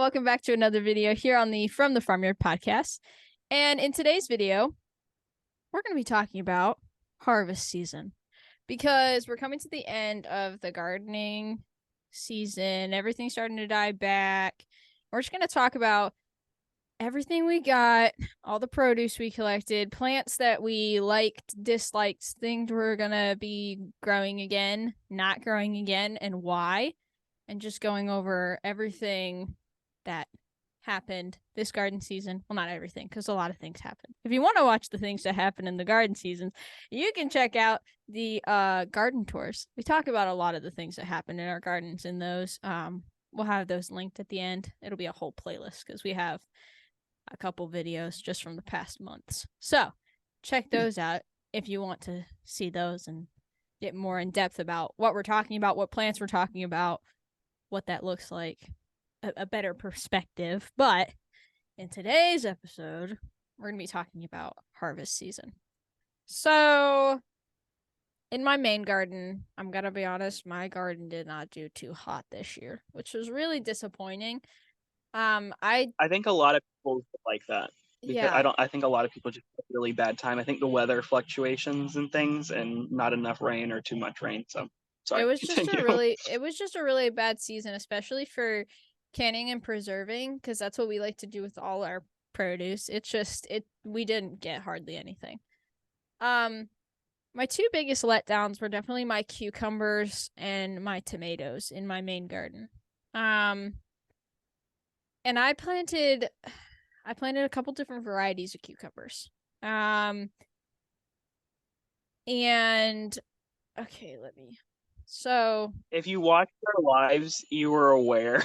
welcome back to another video here on the From the Farmyard podcast. And in today's video, we're going to be talking about harvest season because we're coming to the end of the gardening season. Everything's starting to die back. We're just going to talk about everything we got, all the produce we collected, plants that we liked, disliked, things we're going to be growing again, not growing again, and why. And just going over everything that happened this garden season. Well, not everything, because a lot of things happened. If you want to watch the things that happen in the garden seasons, you can check out the garden tours. We talk about a lot of the things that happen in our gardens in those. We'll have those linked at the end. It'll be a whole playlist because we have a couple videos just from the past months. So check those out if you want to see those and get more in depth about what we're talking about, what plants we're talking about, what that looks like, a better perspective. But in today's episode, we're going to be talking about harvest season. So in my main garden, I'm going to be honest, my garden did not do too hot this year, which was really disappointing. I think a lot of people like that because Yeah. I think a lot of people just have a really bad time. I think the weather fluctuations and things, and not enough rain or too much rain. So sorry. It was Continue. just a really bad season, especially for canning and preserving, because that's what we like to do with all our produce. We didn't get hardly anything. My two biggest letdowns were definitely my cucumbers and my tomatoes in my main garden. And I planted a couple different varieties of cucumbers. And okay, so If you watched our lives, you were aware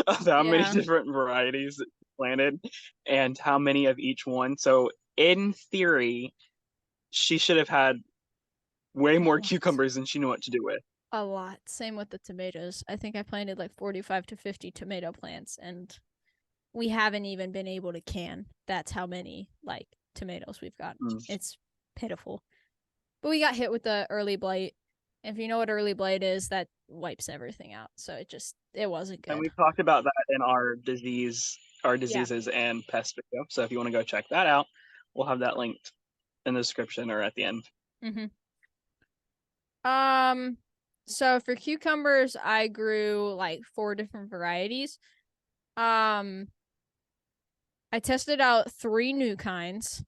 of how many yeah. different varieties that you planted and how many of each one. So in theory, she should have had way more cucumbers than she knew what to do with. A lot. Same with the tomatoes. I think I planted like 45 to 50 tomato plants, and we haven't even been able to can. That's how many like tomatoes we've got. It's pitiful. But we got hit with the early blight. If you know what early blight is, that wipes everything out. So it wasn't good. And we talked about that in our diseases and pest video. So if you want to go check that out, we'll have that linked in the description or at the end. So for cucumbers, I grew like 4 different varieties. I tested out 3 new kinds,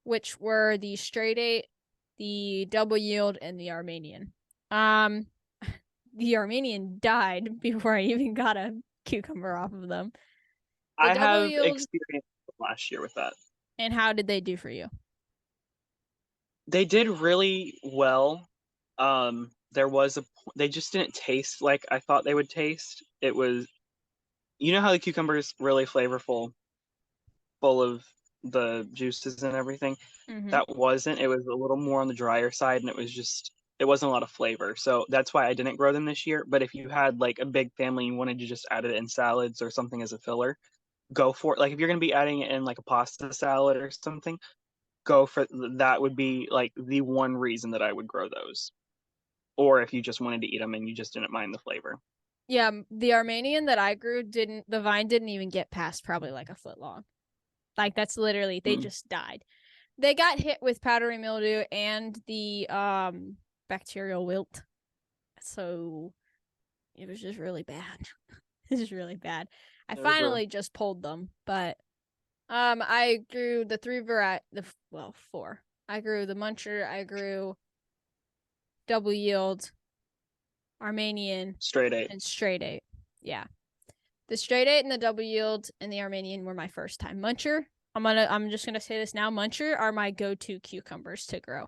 which were the straight 8, the double yield, and the Armenian. The Armenian died before I even got a cucumber off of them. I have experience last year with that. And how did they do for you? They did really well. They just didn't taste like I thought they would taste. It was, you know how the cucumber is really flavorful, full of the juices and everything. That wasn't. It was a little more on the drier side, and it wasn't a lot of flavor. So that's why I didn't grow them this year. But if you had like a big family and you wanted to just add it in salads or something as a filler, go for it. Like if you're going to be adding it in like a pasta salad or something, go for that. Would be like the one reason that I would grow those. Or if you just wanted to eat them and you just didn't mind the flavor. Yeah, the Armenian that I grew the vine didn't even get past probably like a foot long. Like that's literally, they just died. They got hit with powdery mildew and the bacterial wilt. So it was just really bad. This is really bad. I finally just pulled them, but I grew the 4. I grew the muncher, I grew double yield, Armenian, straight 8, and straight 8. Yeah. The straight 8 and the double yield and the Armenian were my first time. Muncher, I'm just gonna say this now. Muncher are my go-to cucumbers to grow.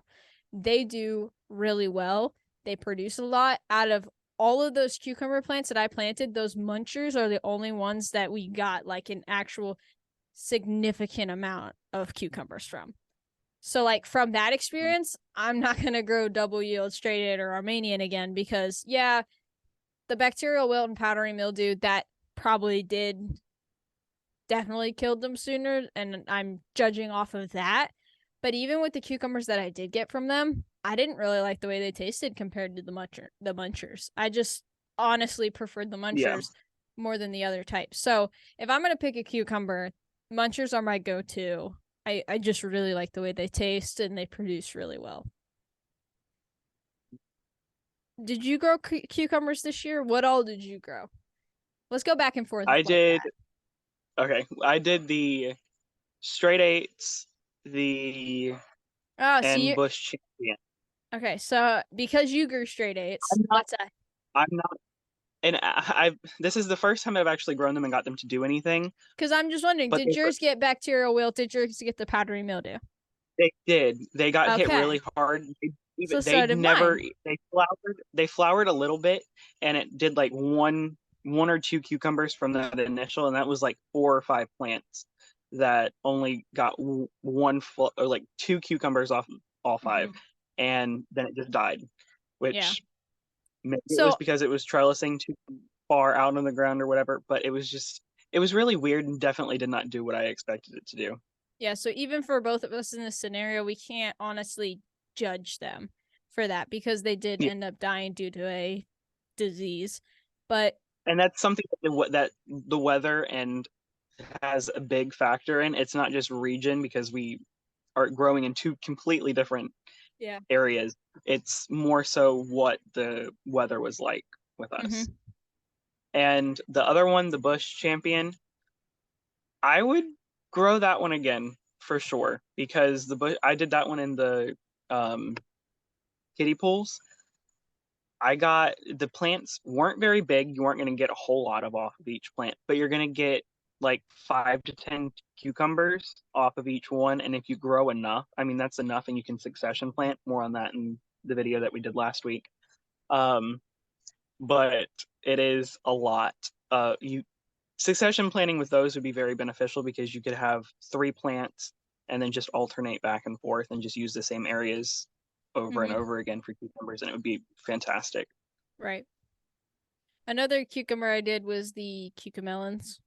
They do really well. They produce a lot. Out of all of those cucumber plants that I planted, those munchers are the only ones that we got like an actual significant amount of cucumbers from. So like from that experience, I'm not gonna grow double yield, straight 8, or Armenian again because yeah, the bacterial wilt and powdery mildew that probably definitely killed them sooner, and I'm judging off of that. But even with the cucumbers that I did get from them, I didn't really like the way they tasted compared to the munchers. I just honestly preferred the munchers more than the other types. So if I'm gonna pick a cucumber, munchers are my go-to. I just really like the way they taste and they produce really well. Did you grow cucumbers this year? What all did you grow? Let's go back and forth. I Like did. that. Okay, I did the straight eights, the Oh, so and you Bush Champion. okay? So because you grew straight eights, I'm not. what's that? I'm not. And I've. This is the first time I've actually grown them and got them to do anything. Because I'm just wondering, But did yours get bacterial wilt? Did yours get the powdery mildew? they did. They got hit Okay, really hard. so They so did never. mine. They flowered a little bit, and it did like one or two cucumbers from that initial, and that was like 4 or 5 plants that only got one or like two cucumbers off all 5, and then it just died, Yeah. which maybe it was So because it was trellising too far out on the ground or whatever. But it was really weird and definitely did not do what I expected it to do. yeah, so even for both of us in this scenario, we can't honestly judge them for that because they did Yeah. end up dying due to a disease. But And that's something that the weather and has a big factor in. It's not just region because we are growing in two completely different yeah. areas. It's more so what the weather was like with us. And the other one, the Bush Champion, I would grow that one again for sure because I did that one in the um, kiddie pools. I got the plants weren't very big. You weren't going to get a whole lot of off of each plant, but you're going to get like 5 to 10 cucumbers off of each one. And if you grow enough, I mean, that's enough and you can succession plant. More on that in the video that we did last week. But it is a lot. You succession planting with those would be very beneficial because you could have 3 plants and then just alternate back and forth and just use the same areas over and over again for cucumbers, and it would be fantastic. Right. Another cucumber I did was the cucamelons.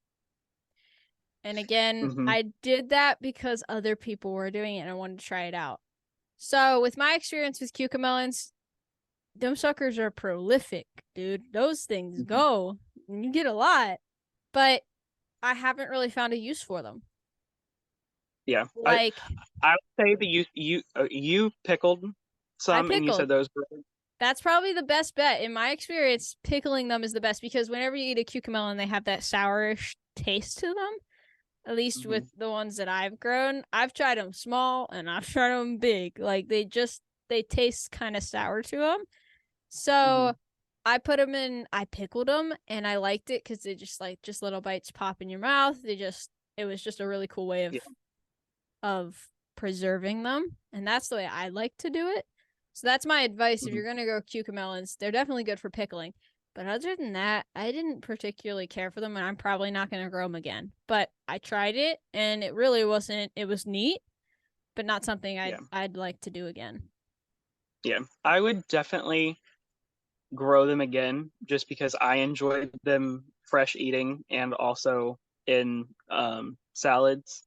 And again, I did that because other people were doing it and I wanted to try it out. So with my experience with cucamelons, them suckers are prolific, dude. Those things go. And you get a lot. But I haven't really found a use for them. Yeah. Like I would say that you pickled some and you said those were that's probably the best bet. In my experience, pickling them is the best because whenever you eat a cucamelon, they have that sourish taste to them. At least with the ones that I've grown. I've tried them small and I've tried them big. Like they taste kind of sour to them. So I pickled them and I liked it because they just little bites pop in your mouth. It was just a really cool way of preserving them. And that's the way I like to do it. So that's my advice. If you're going to grow cucamelons, they're definitely good for pickling. But other than that, I didn't particularly care for them, and I'm probably not going to grow them again. But I tried it, and it really wasn't. It was neat, but not something I'd like to do again. Yeah, I would definitely grow them again just because I enjoyed them fresh eating and also in salads.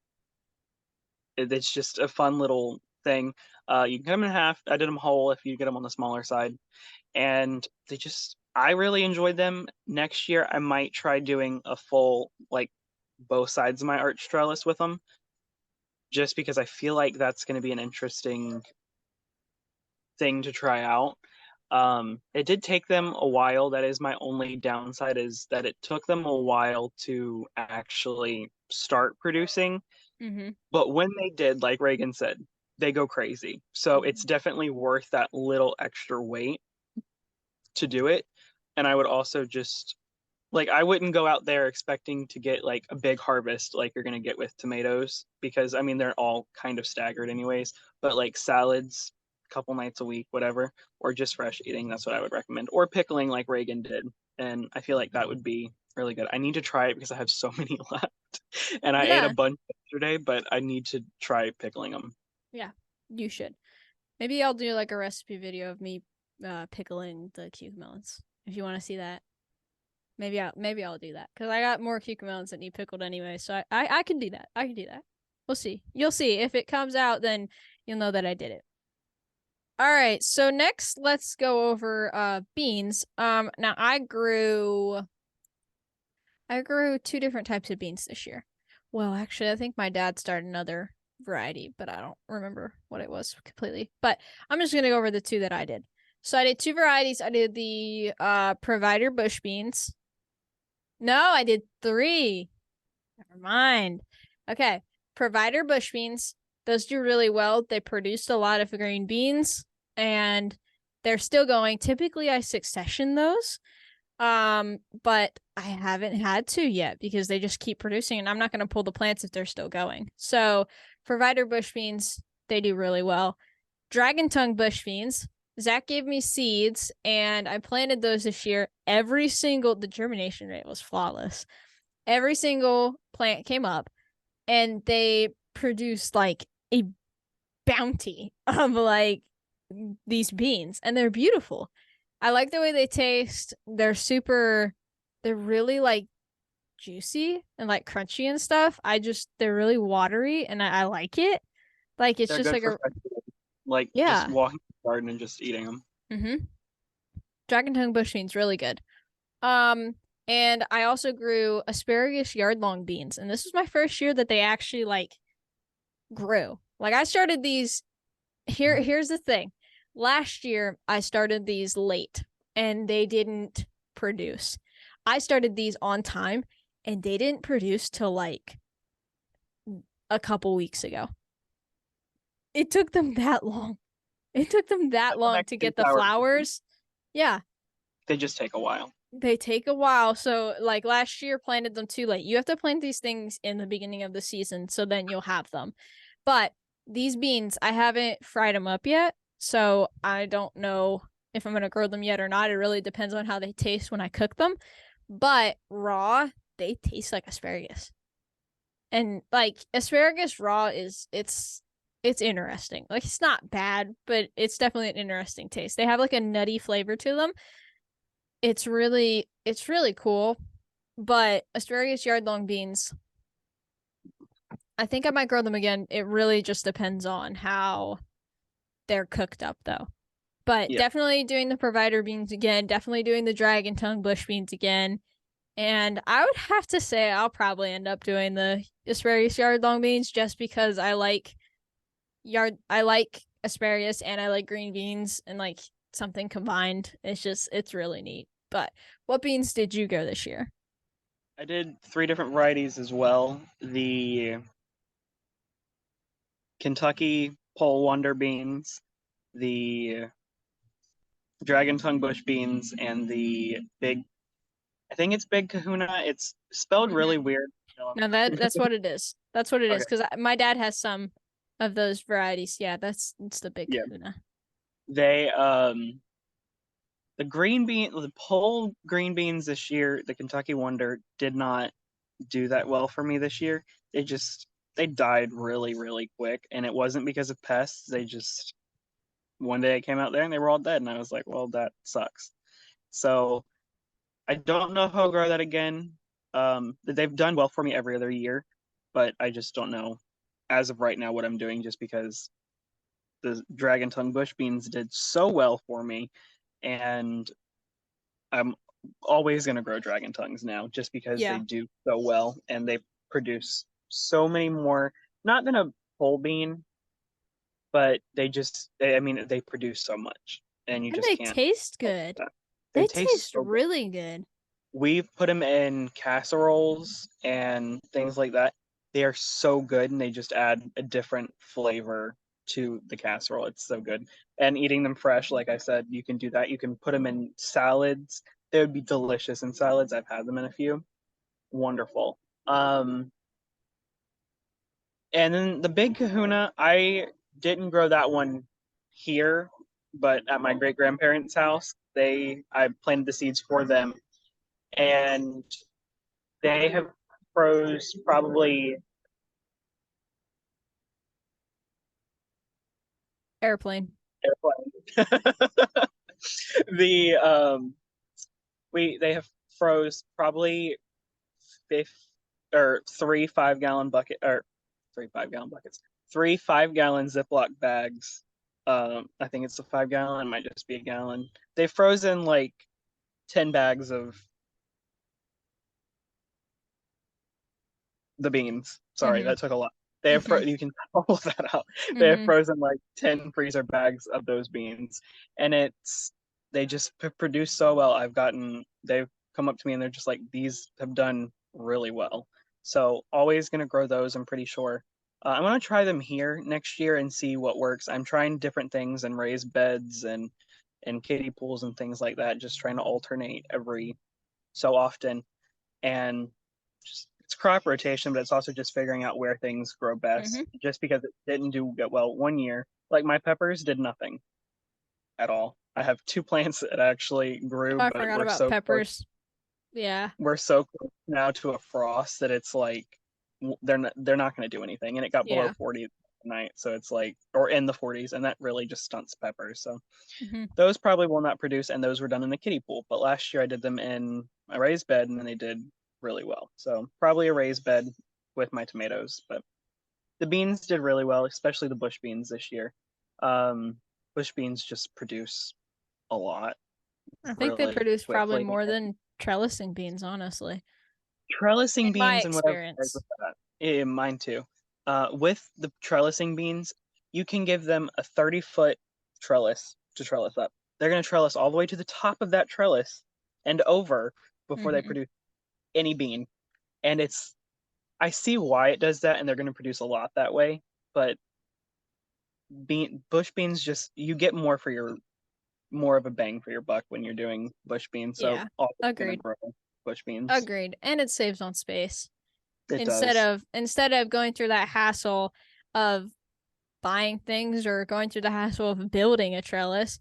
It's just a fun little thing. You can cut them in half. I did them whole if you get them on the smaller side, and I really enjoyed them. Next year, I might try doing a full, like, both sides of my arch trellis with them, just because I feel like that's going to be an interesting thing to try out. It did take them a while. That is my only downside, is that it took them a while to actually start producing. But when they did, like Reagan said, they go crazy. So it's definitely worth that little extra wait to do it. And I would also just like I wouldn't go out there expecting to get like a big harvest like you're gonna get with tomatoes, because I mean they're all kind of staggered anyways. But like salads, a couple nights a week, whatever, or just fresh eating, that's what I would recommend. Or pickling like Reagan did. And I feel like that would be really good. I need to try it because I have so many left. And I ate a bunch yesterday, but I need to try pickling them. Yeah, you should. Maybe I'll do like a recipe video of me pickling the cucamelons if you want to see that. Maybe I'll do that because I got more cucamelons that need pickled anyway. So I can do that. I can do that. We'll see. You'll see. If it comes out, then you'll know that I did it. All right. So next, let's go over beans. Now I grew I grew 2 different types of beans this year. Well, actually, I think my dad started another variety, but I don't remember what it was completely. But I'm just gonna go over the 2 that I did. So I did 2 varieties. I did the Provider bush beans. No, I did 3. Never mind. Okay, Provider bush beans. Those do really well. They produced a lot of green beans, and they're still going. Typically, I succession those. But I haven't had to yet because they just keep producing, and I'm not going to pull the plants if they're still going. So, Provider bush beans, they do really well. Dragon tongue bush beans, Zach gave me seeds, and I planted those this year. The germination rate was flawless. Every single plant came up, and they produced like a bounty of like these beans, and they're beautiful. I like the way they taste. They're really like juicy and like crunchy and stuff. They're really watery, and I like it. Like it's They're just good like for like just walking the garden and just eating them. Mm-hmm. Dragon tongue bush beans, really good. And I also grew asparagus yard-long beans, and this was my first year that they actually like grew. Like I started these. Here's the thing. Last year I started these late, and they didn't produce. I started these on time, and they didn't produce till like a couple weeks ago. It took them that long. It took them that long to get the flowers. Yeah. They just take a while. They take a while. So like last year planted them too late. You have to plant these things in the beginning of the season so then you'll have them. But these beans, I haven't fried them up yet. So I don't know if I'm going to grow them yet or not. It really depends on how they taste when I cook them. But raw, they taste like asparagus. And like asparagus raw it's interesting. Like it's not bad, but it's definitely an interesting taste. They have like a nutty flavor to them. It's really cool. But asparagus yard long beans, I think I might grow them again. It really just depends on how they're cooked up though. But definitely doing the provider beans again, definitely doing the dragon tongue bush beans again. And I would have to say I'll probably end up doing the asparagus yard long beans just because I like asparagus and I like green beans, and like something combined. It's really neat. But what beans did you grow this year? I did 3 different varieties as well. The Kentucky Pole Wonder beans, the Dragon Tongue bush beans, and the I think it's Big Kahuna. It's spelled really weird. No, that's what it is. That's what it is. Okay. Because my dad has some of those varieties. Yeah, it's the Big Kahuna. They the pole green beans this year, the Kentucky Wonder did not do that well for me this year. They died really, really quick, and it wasn't because of pests. They just one day I came out there and they were all dead, and I was like, well, that sucks. So I don't know how I'll grow that again. They've done well for me every other year, but I just don't know as of right now what I'm doing, just because the Dragon Tongue bush beans did so well for me, and I'm always gonna grow Dragon Tongues now just because they do so well and they produce so many more, not than a pole bean, but they produce so much, and you just they can't. Taste good. They taste so really good. We've put them in casseroles and things like that. They are so good, and they just add a different flavor to the casserole. It's so good. And eating them fresh, like I said, you can do that. You can put them in salads. They would be delicious in salads. I've had them in a few. Wonderful. And then the Big Kahuna, I didn't grow that one here, but at my great grandparents' house, I planted the seeds for them, and they have froze probably airplane. They have froze probably 3 5-gallon bucket or 3 5-gallon buckets, 3 5-gallon Ziploc bags. I think it's a 5-gallon, it might just be a gallon. They frozen like 10 bags of the beans. Sorry, that took a lot. They have you can all that out. They have Mm-hmm. frozen like 10 freezer bags of those beans, and they just produce so well. They've come up to me and they're just like, these have done really well. So always gonna grow those, I'm pretty sure. I'm gonna try them here next year and see what works. I'm trying different things and raised beds and kiddie pools and things like that, just trying to alternate every so often. And just it's crop rotation, but it's also just figuring out where things grow best. Just because it didn't do well one year, like my peppers did nothing at all. I have 2 plants that actually grew, Oh, I but forgot about peppers. Yeah. We're so close now to a frost that it's like they're not going to do anything, and it got below 40 at night, so it's like, or in the 40s, and that really just stunts peppers. So those probably will not produce, and those were done in the kiddie pool. But last year I did them in a raised bed, and they did really well. So probably a raised bed with my tomatoes, but the beans did really well, especially the bush beans this year. Bush beans just produce a lot. I think they produce probably more than trellising beans, honestly. Trellising beans and whatever. Experience. Yeah, mine too. With the trellising beans, you can give them a 30-foot trellis to trellis up. They're going to trellis all the way to the top of that trellis and over before they produce any bean. And I see why it does that, and they're going to produce a lot that way. But bush beans, just you get more of a bang for your buck when you're doing bush beans. So yeah, agreed. Grow bush beans. Agreed, and it saves on space. It instead of going through that hassle of buying things or going through the hassle of building a trellis,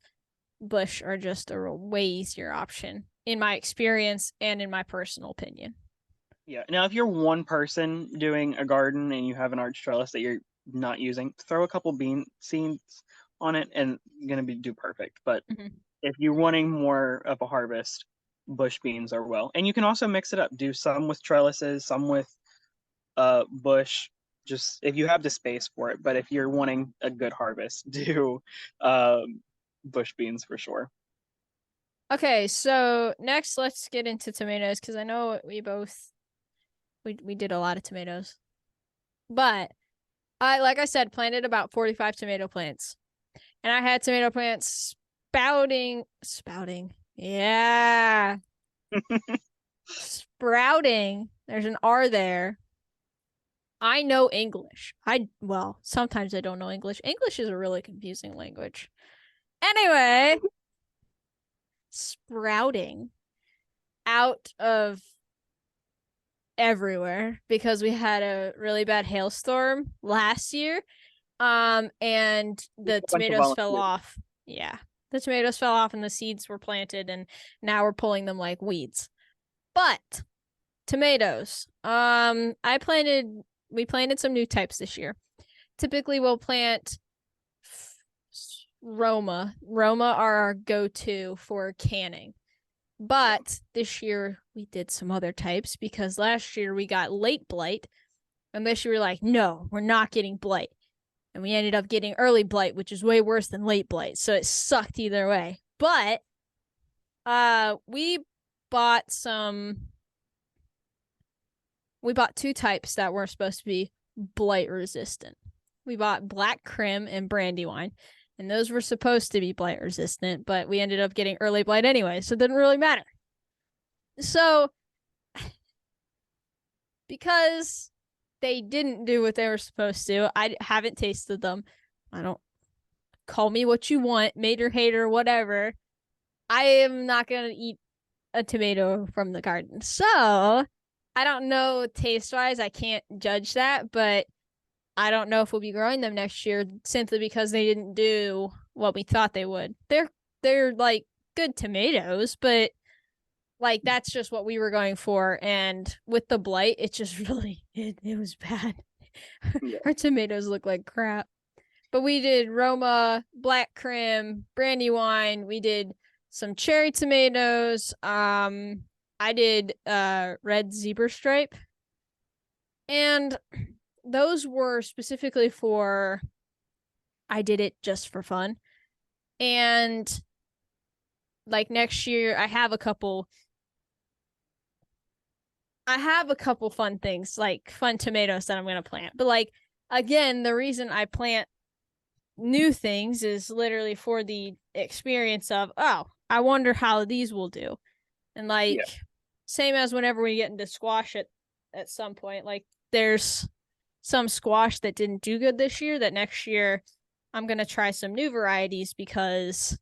bush are just a way easier option in my experience and in my personal opinion. Yeah. Now, if you're one person doing a garden and you have an arch trellis that you're not using, throw a couple bean seeds on it and going to do perfect. But if you're wanting more of a harvest, bush beans are well. And you can also mix it up. Do some with trellises, some with bush, just if you have the space for it. But if you're wanting a good harvest, do bush beans for sure. Okay, so next let's get into tomatoes, because I know we did a lot of tomatoes. But like I said, planted about 45 tomato plants. And I had tomato plants spouting. Yeah. Sprouting. There's an R there. I know English. Sometimes I don't know English. English is a really confusing language. Anyway, sprouting out of everywhere because we had a really bad hailstorm last year. And the tomatoes fell off. Yeah. The tomatoes fell off and the seeds were planted, and now we're pulling them like weeds. But tomatoes. We planted some new types this year. Typically we'll plant Roma. Roma are our go-to for canning. But this year we did some other types because last year we got late blight, and this year we're like, no, we're not getting blight. And we ended up getting early blight, which is way worse than late blight. So it sucked either way. But we bought 2 types that were supposed to be blight resistant. We bought Black Krim and Brandywine, and those were supposed to be blight resistant, but we ended up getting early blight anyway, so it didn't really matter. So because they didn't do what they were supposed to, I haven't tasted them. I don't, call me what you want, mater, hater, whatever. I am not going to eat a tomato from the garden. So I don't know taste wise. I can't judge that, but I don't know if we'll be growing them next year simply because they didn't do what we thought they would. They're like good tomatoes, but like that's just what we were going for. And with the blight, it just really it was bad. Yeah. Our tomatoes look like crap. But we did Roma, Black Krim, Brandywine. We did some cherry tomatoes. I did red zebra stripe. And those were specifically I did it just for fun. And like next year, I have a couple. I have a couple fun things, like fun tomatoes that I'm going to plant. But like, again, the reason I plant new things is literally for the experience of, oh, I wonder how these will do. And like, same as whenever we get into squash at some point, like there's some squash that didn't do good this year that next year I'm going to try some new varieties because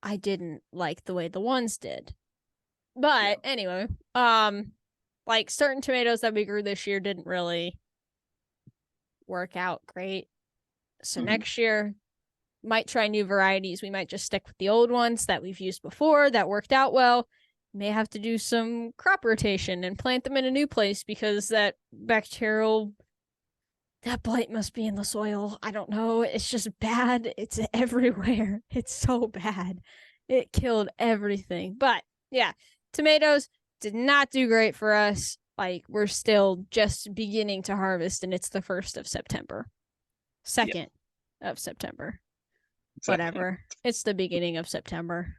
I didn't like the way the ones did. But anyway, like certain tomatoes that we grew this year didn't really work out great. So next year might try new varieties. We might just stick with the old ones that we've used before that worked out well. May have to do some crop rotation and plant them in a new place because that blight must be in the soil. I don't know. It's just bad. It's everywhere. It's so bad. It killed everything. But yeah, tomatoes did not do great for us. Like, we're still just beginning to harvest, and it's the 1st of September. 2nd of September. Whatever. It's the beginning of September.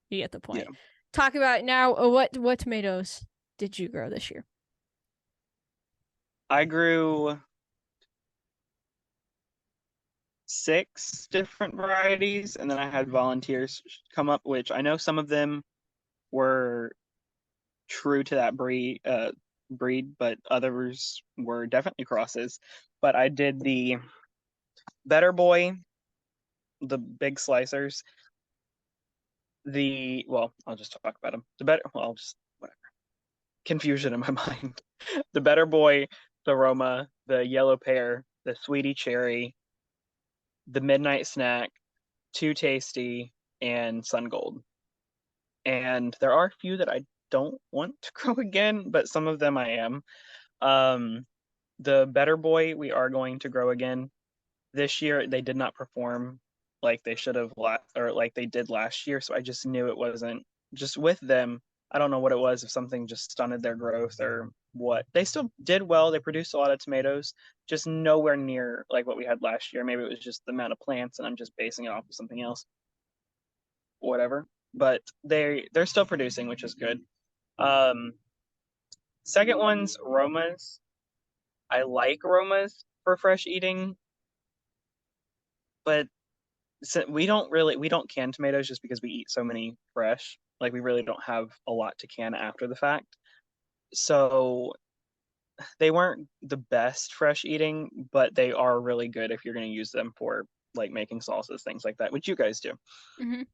You get the point. Yeah. Talk about now, what tomatoes did you grow this year? I grew 6 different varieties, and then I had volunteers come up, which I know some of them were true to that breed, but others were definitely crosses. But I did the Better Boy, the big slicers, I'll just talk about them. Whatever. Confusion in my mind. The Better Boy, the Roma, the Yellow Pear, the Sweetie Cherry, the Midnight Snack, Too Tasty, and Sun Gold. And there are a few that I don't want to grow again, but some of them I am. The Better Boy, we are going to grow again. This year, they did not perform like they should have, or like they did last year. So I just knew it wasn't just with them. I don't know what it was, if something just stunted their growth or what. They still did well. They produced a lot of tomatoes, just nowhere near like what we had last year. Maybe it was just the amount of plants and I'm just basing it off of something else. Whatever. But they're still producing, which is good. Second one's Romas. I like Romas for fresh eating, but we don't can tomatoes just because we eat so many fresh. Like, we really don't have a lot to can after the fact. So they weren't the best fresh eating, but they are really good if you're going to use them for like making salsas, things like that, which you guys do.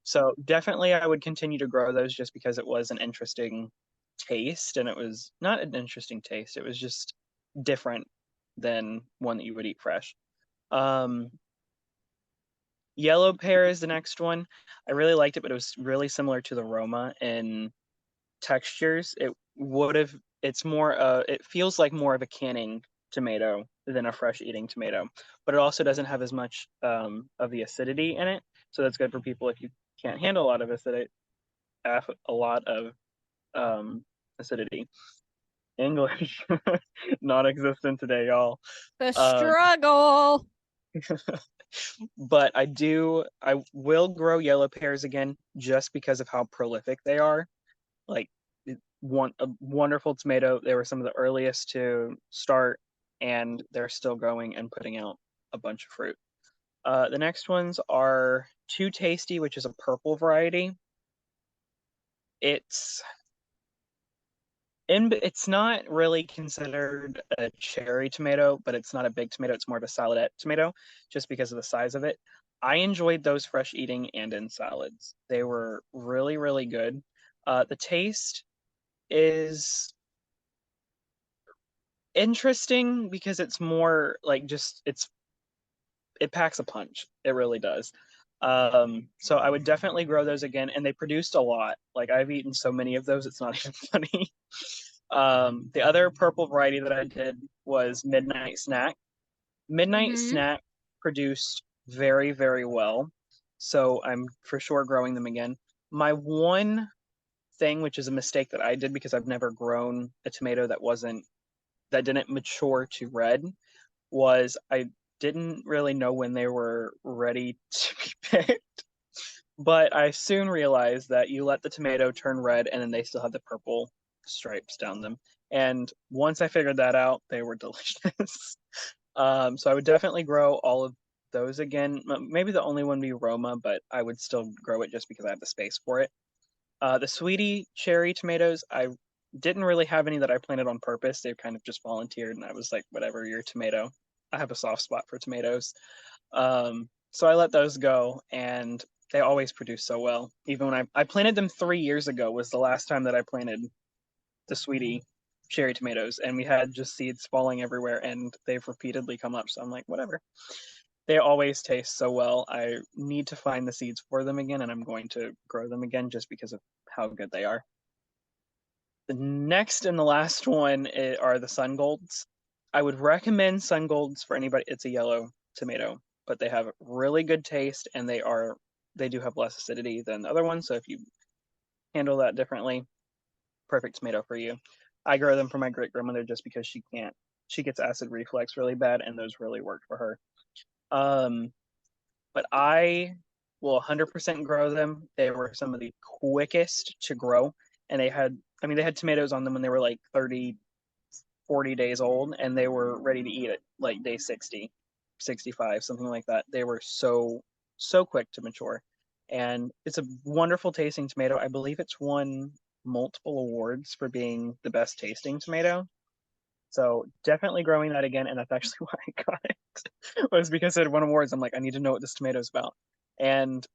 So definitely I would continue to grow those just because it was an interesting taste, and it was not an interesting taste. It was just different than one that you would eat fresh. Yellow Pear is the next one. I really liked it, but it was really similar to the Roma in textures. It feels like more of a canning tomato than a fresh eating tomato, but it also doesn't have as much of the acidity in it. So that's good for people if you can't handle a lot of acidity. English, non-existent today, y'all. The struggle. But I will grow yellow pears again just because of how prolific they are. Like, a wonderful tomato. They were some of the earliest to start, and they're still growing and putting out a bunch of fruit. The next ones are Too Tasty, which is a purple variety. It's not really considered a cherry tomato, but it's not a big tomato. It's more of a saladette tomato just because of the size of it. I enjoyed those fresh eating and in salads. They were really, really good. The taste is interesting because it's more like it packs a punch. It really does. So I would definitely grow those again, and they produced a lot. Like, I've eaten so many of those, it's not even funny. The other purple variety that I did was Midnight Snack. Midnight Snack produced very, very well. So I'm for sure growing them again. My one thing, which is a mistake that I did because I've never grown a tomato that didn't mature to red, was I didn't really know when they were ready to be picked. But I soon realized that you let the tomato turn red and then they still have the purple stripes down them. And once I figured that out, they were delicious. So I would definitely grow all of those again. Maybe the only one would be Roma, but I would still grow it just because I have the space for it. The sweetie cherry tomatoes, I didn't really have any that I planted on purpose. They kind of just volunteered, and I was like, whatever, you're a tomato. I have a soft spot for tomatoes. So I let those go, and they always produce so well. Even when I planted them 3 years ago was the last time that I planted the sweetie cherry tomatoes, and we had just seeds falling everywhere, and they've repeatedly come up. So I'm like, whatever. They always taste so well. I need to find the seeds for them again, and I'm going to grow them again just because of how good they are. The next and the last one are the sun golds. I would recommend sun golds for anybody. It's a yellow tomato, but they have really good taste, and they do have less acidity than the other ones. So if you handle that differently, perfect tomato for you. I grow them for my great grandmother just because she gets acid reflux really bad, and those really worked for her. But I will 100% grow them. They were some of the quickest to grow, and they had tomatoes on them when they were like 30, 40 days old, and they were ready to eat it like day 60, 65, something like that. They were so quick to mature, and it's a wonderful tasting tomato. I believe it's won multiple awards for being the best tasting tomato. So definitely growing that again, and that's actually why I got it, was because it won awards. I'm like, I need to know what this tomato's about, and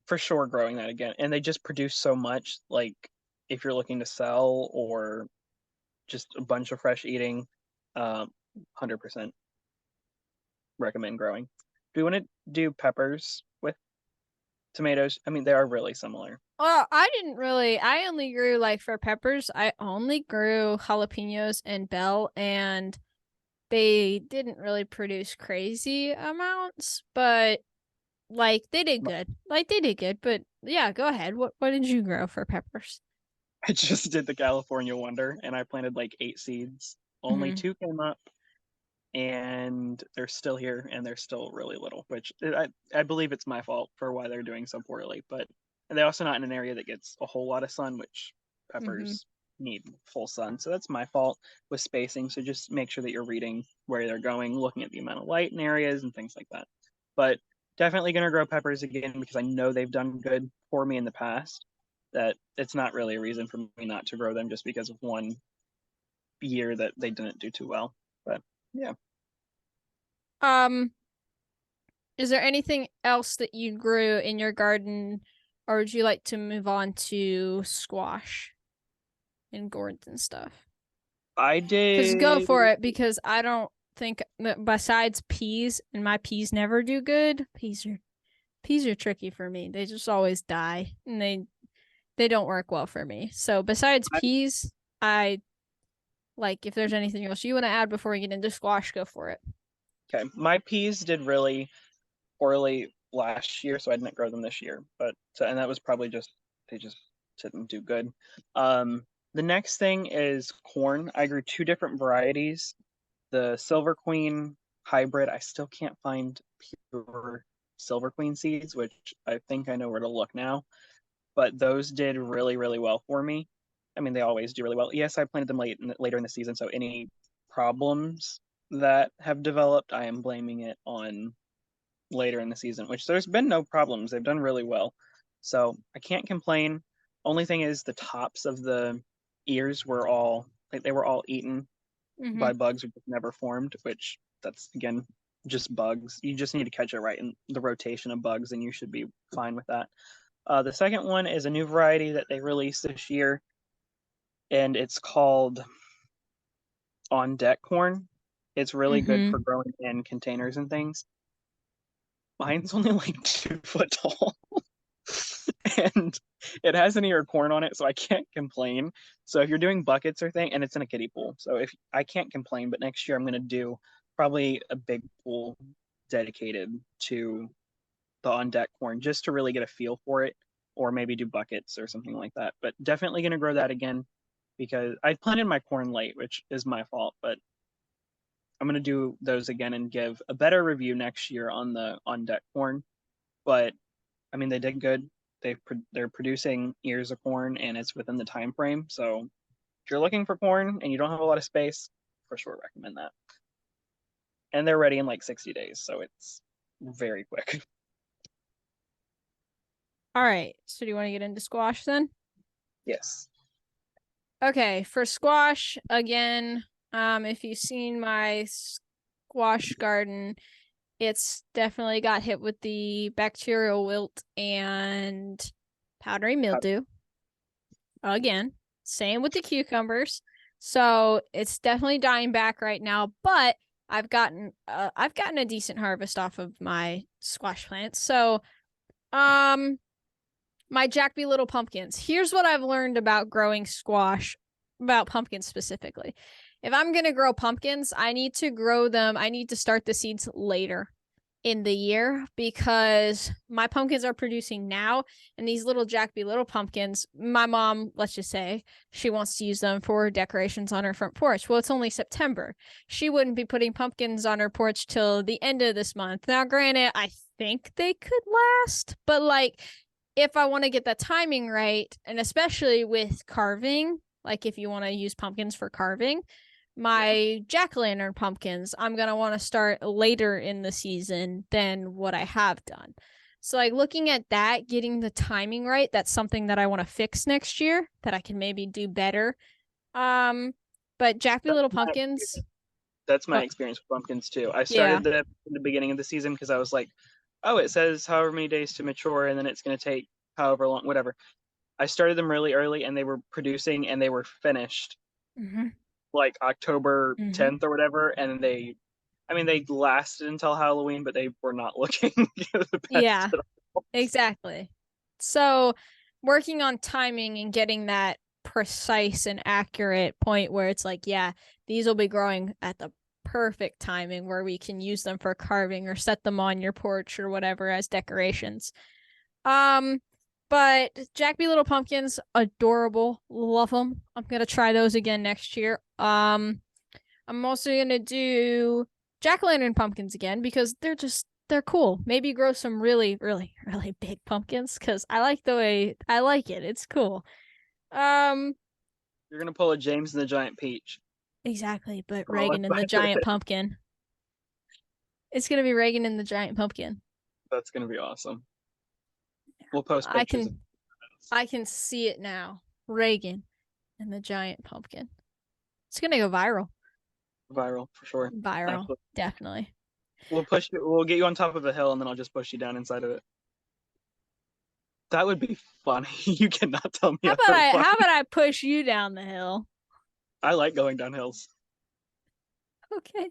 for sure growing that again. And they just produce so much. Like if you're looking to sell or just a bunch of fresh eating, 100% recommend growing. Do you want to do peppers with tomatoes? I mean, they are really similar. Well, I only grew like for peppers, I only grew jalapenos and bell, and they didn't really produce crazy amounts, but like they did good. Like they did good, but yeah, go ahead. What did you grow for peppers? I just did the California Wonder, and I planted like 8 seeds. Only 2 came up, and they're still here, and they're still really little, which I believe it's my fault for why they're doing so poorly. But they're also not in an area that gets a whole lot of sun, which peppers need full sun. So that's my fault with spacing. So just make sure that you're reading where they're going, looking at the amount of light in areas and things like that. But definitely going to grow peppers again because I know they've done good for me in the past. That it's not really a reason for me not to grow them just because of one year that they didn't do too well. But yeah. Um, is there anything else that you grew in your garden, or would you like to move on to squash and gourds and stuff? I Because go did. for it, because I don't think that besides peas, and my peas never do good. Peas are tricky for me. They just always die, and they don't work well for me. So besides peas, I like if there's anything else you want to add before we get into squash, go for it. Okay, my peas did really poorly last year, so I didn't grow them this year. And that was probably just they just didn't do good. The next thing is corn. I grew 2 different varieties. The Silver Queen hybrid. I still can't find pure Silver Queen seeds, which I think I know where to look now. But those did really, really well for me. I mean, they always do really well. Yes, I planted them later in the season, so any problems that have developed, I am blaming it on later in the season, which there's been no problems. They've done really well. So I can't complain. Only thing is the tops of the ears were all like they were all eaten by bugs or just never formed, which that's again just bugs. You just need to catch it right in the rotation of bugs and you should be fine with that. The second one is a new variety that they released this year, and it's called On Deck Corn. It's really good for growing in containers and things. Mine's only like 2 foot tall. And it has an ear of corn on it, so I can't complain. So if you're doing buckets or thing, and it's in a kiddie pool, so if I can't complain, but next year I'm gonna do probably a big pool dedicated to the on deck corn just to really get a feel for it, or maybe do buckets or something like that. But definitely gonna grow that again because I planted my corn late, which is my fault, but I'm gonna do those again and give a better review next year on the on deck corn. But I mean, they did good. they're producing ears of corn, and it's within the time frame. So if you're looking for corn and you don't have a lot of space, for sure recommend that. And they're ready in like 60 days, so it's very quick. All right. So do you want to get into squash then? Yes. Okay, for squash, again, if you've seen my squash garden, it's definitely got hit with the bacterial wilt and powdery mildew. Again, same with the cucumbers. So it's definitely dying back right now, but I've gotten a decent harvest off of my squash plants. So, my Jack B. Little pumpkins. Here's what I've learned about growing squash, about pumpkins specifically. If I'm going to grow pumpkins, I need to start the seeds later in the year because my pumpkins are producing now, and these little Jack B. Little pumpkins, my mom, let's just say, she wants to use them for decorations on her front porch. Well, it's only September. She wouldn't be putting pumpkins on her porch till the end of this month. Now, granted, I think they could last, but like, if I want to get the timing right, and especially with carving, like if you want to use pumpkins for carving, my jack-o'-lantern pumpkins, I'm going to want to start later in the season than what I have done. So like looking at that, getting the timing right, that's something that I want to fix next year that I can maybe do better. But Jack B. Little pumpkins. That's my experience with pumpkins too. I started them in the beginning of the season because I was like, oh, it says however many days to mature, and then it's going to take however long, whatever. I started them really early, and they were producing, and they were finished like October 10th or whatever, and they lasted until Halloween, but they were not looking the best. Yeah, exactly. So working on timing and getting that precise and accurate point where it's like, yeah, these will be growing at the perfect timing where we can use them for carving or set them on your porch or whatever as decorations. But Jack B. Little pumpkins, adorable, love them. I'm gonna try those again next year. I'm also gonna do jack-o'-lantern pumpkins again because they're cool. Maybe grow some really, really, really big pumpkins because I like it. It's cool. You're gonna pull a James and the Giant Peach. Exactly, but Reagan and the Giant Pumpkin. It's gonna be Reagan and the Giant Pumpkin. That's gonna be awesome. We'll post pictures. I can see it now. Reagan and the Giant Pumpkin. It's gonna go viral. Viral for sure. Viral, definitely. We'll get you on top of a hill, and then I'll just push you down inside of it. That would be funny. You cannot tell me. How about I push you down the hill? I like going down hills. Okay.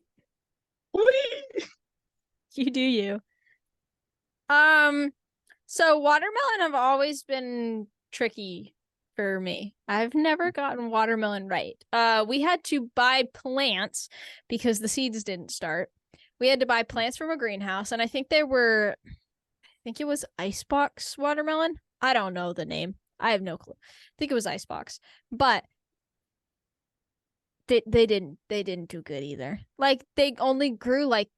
Whee! You do you. So watermelon have always been tricky for me. I've never gotten watermelon right. We had to buy plants because the seeds didn't start. We had to buy plants from a greenhouse, and I think it was Icebox watermelon. I don't know the name. I have no clue. I think it was Icebox. But they didn't do good either. Like they only grew like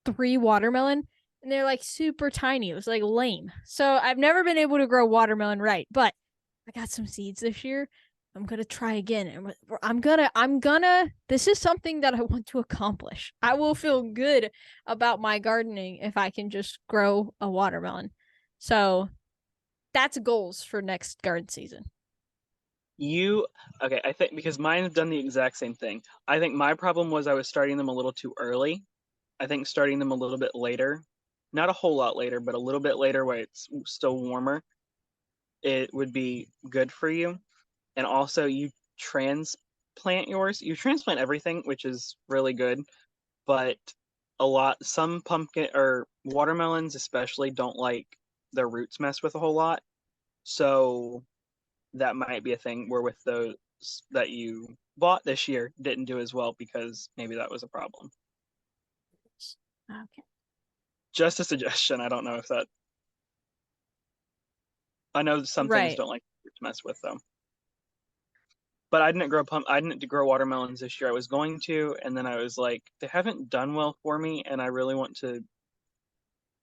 3 watermelon, and they're like super tiny. It was like lame. So I've never been able to grow watermelon right, but I got some seeds this year. I'm gonna try again, and I'm gonna. This is something that I want to accomplish. I will feel good about my gardening if I can just grow a watermelon. So that's goals for next garden season. Okay, I think because mine have done the exact same thing. I think my problem was I was starting them a little too early. I think starting them a little bit later, not a whole lot later, but a little bit later where it's still warmer, it would be good for you. And also you transplant everything, which is really good, but some pumpkin or watermelons especially don't like their roots messed with a whole lot. So that might be a thing where with those that you bought this year didn't do as well because maybe that was a problem. Okay. Just a suggestion. I don't know if that. I know some things don't like to mess with them. But I didn't grow watermelons this year. I was going to, and then I was like, they haven't done well for me, and I really want to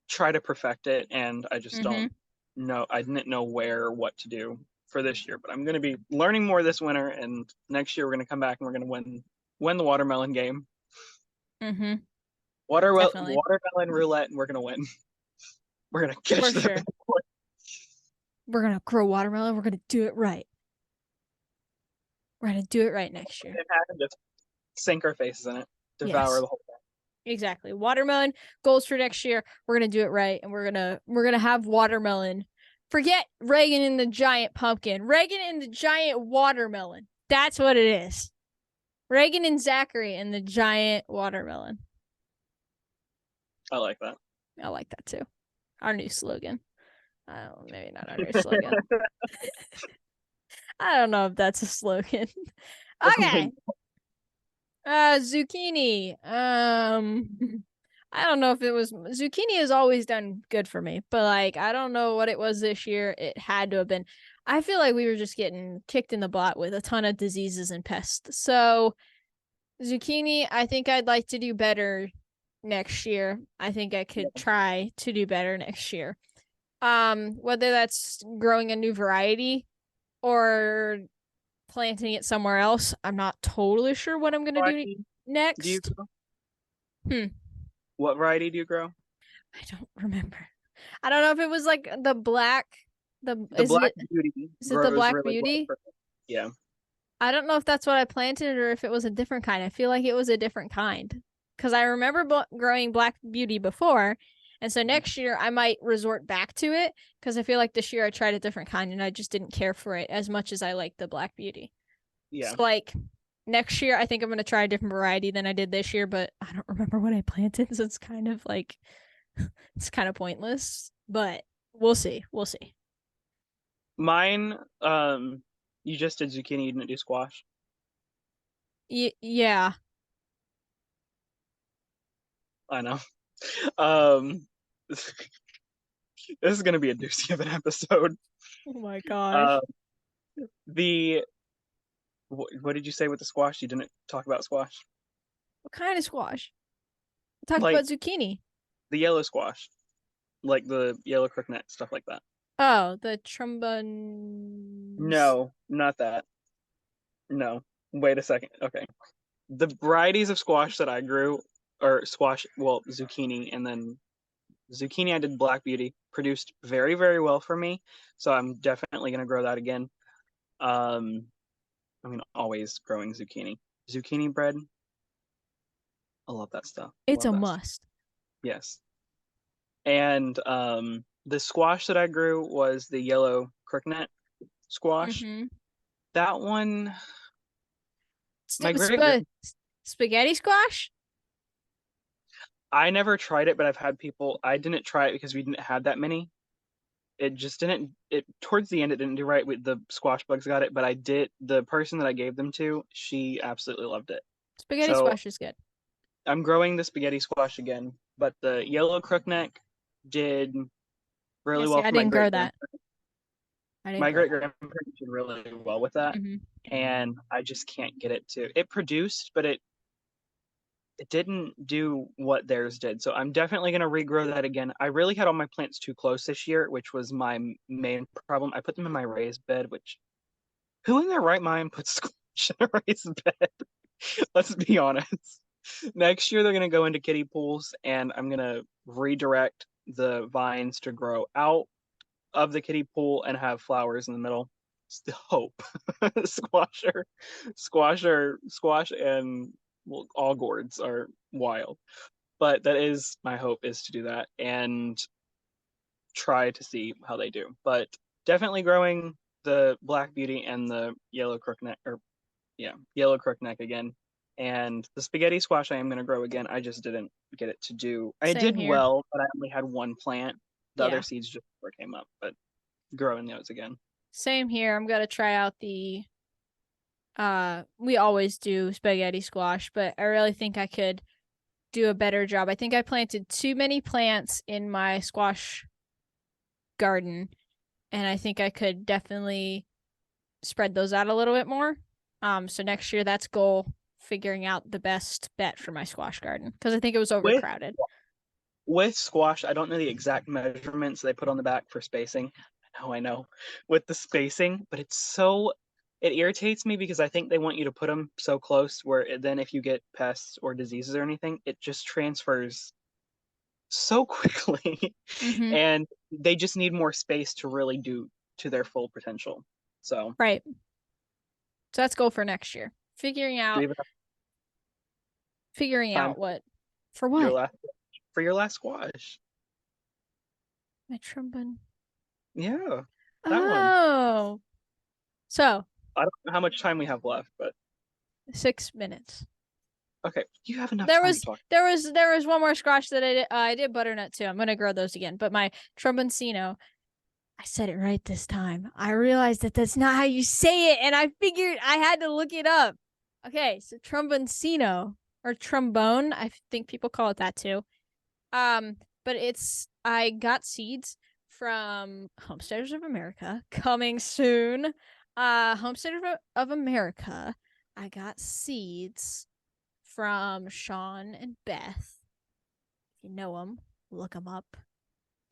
try to perfect it, and I just don't didn't know where or what to do for this year, but I'm going to be learning more this winter, and next year we're going to come back and we're going to win the watermelon game. Mm-hmm. Watermelon roulette, and we're going to win. We're going to catch For the sure. We're going to grow watermelon. We're going to do it right. We're going to do it right next year. And just sink our faces in it. Devour the whole thing. Exactly. Watermelon goals for next year. We're going to do it right, and we're going to have watermelon. Forget Reagan and the giant pumpkin. Reagan and the giant watermelon. That's what it is. Reagan and Zachary and the giant watermelon. I like that. I like that too. Our new slogan. Maybe not our new slogan. I don't know if that's a slogan. Okay. Zucchini. I don't know if it was zucchini has always done good for me, but like I don't know what it was this year. It had to have been. I feel like we were just getting kicked in the butt with a ton of diseases and pests. So zucchini, I think I'd like to do better next year. I think I could try to do better next year. Whether that's growing a new variety or planting it somewhere else, I'm not totally sure what I'm gonna do next. Do you grow? What variety do you grow? I don't remember. I don't know if it was like the black. Black Beauty. Is it the Black really Beauty? Well, yeah. I don't know if that's what I planted or if it was a different kind. I feel like it was a different kind because I remember growing Black Beauty before. And so next year I might resort back to it because I feel like this year I tried a different kind and I just didn't care for it as much as I liked the Black Beauty. Yeah. So like next year I think I'm going to try a different variety than I did this year, but I don't remember what I planted. So it's kind of like, it's kind of pointless, but we'll see. We'll see. Mine, you just did zucchini, you didn't do squash? Yeah. I know. This is going to be a doozy of an episode. Oh my gosh. What did you say with the squash? You didn't talk about squash? What kind of squash? I talked about zucchini. The yellow squash. Like the yellow crookneck, stuff like that. Oh, the trombone. No, not that. No. Wait a second. Okay. The varieties of squash that I grew are zucchini, and then zucchini I did Black Beauty, produced very, very well for me. So I'm definitely going to grow that again. I mean, always growing zucchini. Zucchini bread. I love that stuff. It's a must. Yes. And the squash that I grew was the yellow crookneck squash. Mm-hmm. That one. Spaghetti squash? I never tried it, but I've had people. I didn't try it because we didn't have that many. It just didn't. Towards the end, it didn't do right. With the squash bugs got it, but I did. The person that I gave them to, she absolutely loved it. Spaghetti squash is good. I'm growing the spaghetti squash again, but the yellow crookneck did really well. I didn't grow that. My great grandparents did really well with that, and I just can't get it to. It produced, but it didn't do what theirs did. So I'm definitely going to regrow that again. I really had all my plants too close this year, which was my main problem. I put them in my raised bed, which who in their right mind puts squash in a raised bed? Let's be honest. Next year, they're going to go into kiddie pools, and I'm going to redirect the vines to grow out of the kiddie pool and have flowers in the middle. It's the hope. Squash and all gourds are wild. But that is my hope, is to do that and try to see how they do. But definitely growing the Black Beauty and the yellow crookneck again. And the spaghetti squash I am going to grow again. I just didn't get it to do. I did well, but I only had one plant. The other seeds just never came up, but growing those again. Same here. I'm going to try out the we always do spaghetti squash, but I really think I could do a better job. I think I planted too many plants in my squash garden, and I think I could definitely spread those out a little bit more. So next year, that's goal, figuring out the best bet for my squash garden, because I think it was overcrowded. with squash, I don't know the exact measurements they put on the back for spacing. I know, with the spacing, but it irritates me because I think they want you to put them so close where then if you get pests or diseases or anything, it just transfers so quickly. Mm-hmm. And they just need more space to really do to their full potential. So right. So that's goal for next year. Figuring out what for what? Your last squash. My trombone. Yeah. That one. So I don't know how much time we have left, but 6 minutes. Okay, you have enough time to talk. There was one more squash that I did butternut too. I'm gonna grow those again. But my tromboncino, I said it right this time. I realized that that's not how you say it, and I figured I had to look it up. Okay, so tromboncino or trombone, I think people call it that too. But I got seeds from Homesteaders of America coming soon. Homesteaders of America. I got seeds from Sean and Beth. If you know them, look them up.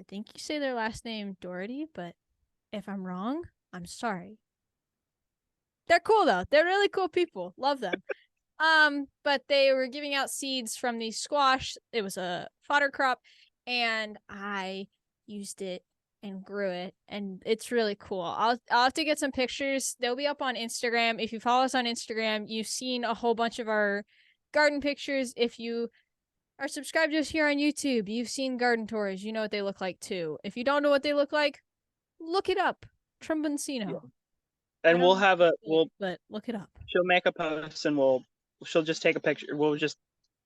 I think you say their last name Doherty, but if I'm wrong, I'm sorry. They're cool though. They're really cool people. Love them. But they were giving out seeds from the squash. It was a fodder crop, and I used it and grew it, and it's really cool. I'll have to get some pictures. They'll be up on Instagram. If you follow us on Instagram, you've seen a whole bunch of our garden pictures. If you are subscribed to us here on YouTube, you've seen garden tours. You know what they look like too. If you don't know what they look like, look it up. Tromboncino. Yeah. And but look it up. She'll make a post and she'll just take a picture. We'll just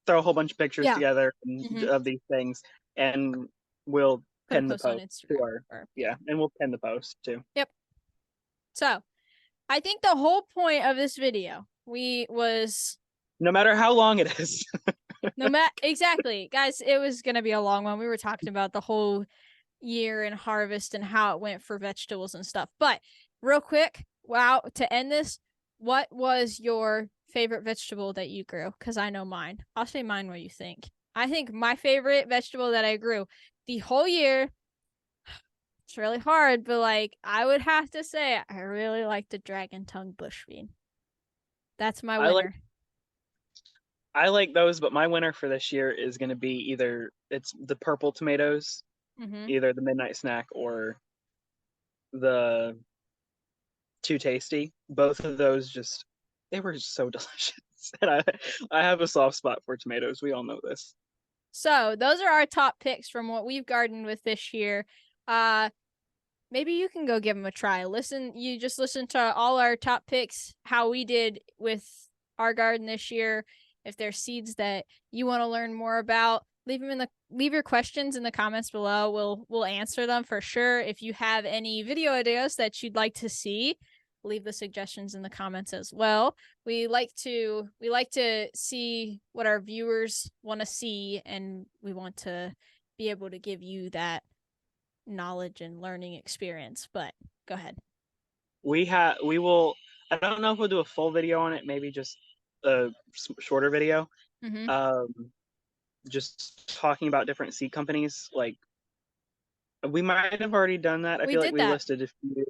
throw a whole bunch of pictures together of these things, and we'll pin the post to and we'll pin the post too. Yep. So I think the whole point of this video was no matter how long it is. Exactly. Guys, it was gonna be a long one. We were talking about the whole year and harvest and how it went for vegetables and stuff. But real quick, to end this, what was your favorite vegetable that you grew? Because I know mine. I'll say mine what you think. I think my favorite vegetable that I grew the whole year, it's really hard, but like I would have to say I really like the dragon tongue bush bean. That's my winner. I like those, but my winner for this year is going to be it's the purple tomatoes, either the midnight snack or the Too Tasty. Both of those they were so delicious. And I have a soft spot for tomatoes. We all know this. So those are our top picks from what we've gardened with this year. Maybe you can go give them a try. You just listen to all our top picks, how we did with our garden this year. If there's seeds that you want to learn more about, leave your questions in the comments below. We'll answer them for sure. If you have any video ideas that you'd like to see, leave the suggestions in the comments as well. We like to see what our viewers want to see, and we want to be able to give you that knowledge and learning experience. But go ahead. We will. I don't know if we'll do a full video on it. Maybe just a shorter video. Just talking about different seed companies. Like we might have already done that. I feel like we listed a few.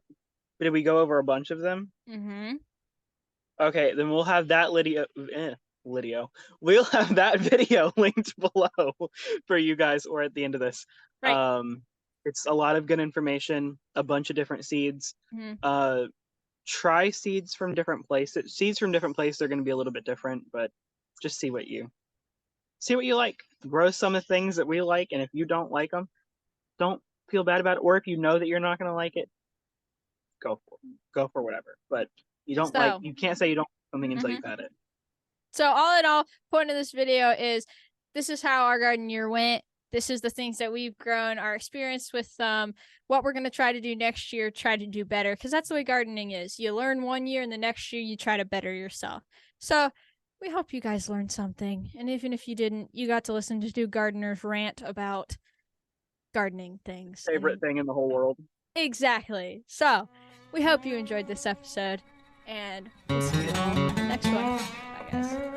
Did we go over a bunch of them? Okay, then we'll have that we'll have that video linked below for you guys, or at the end of this. Right. It's a lot of good information, a bunch of different seeds. Try seeds from different places. Seeds from different places are going to be a little bit different, but just see what you like. Grow some of the things that we like, and if you don't like them, don't feel bad about it. Or if you know that you're not going to like it, go for whatever. But you can't say you don't like something until you've had it. So all in all, point of this video is this is how our garden year went. This is the things that we've grown, our experience with what we're going to try to do next year, try to do better, because that's the way gardening is. You learn one year, and the next year you try to better yourself. So we hope you guys learned something. And even if you didn't, you got to listen to two gardeners rant about gardening things. Favorite thing in the whole world. Exactly. So we hope you enjoyed this episode, and we'll see you all next one. Bye, guys.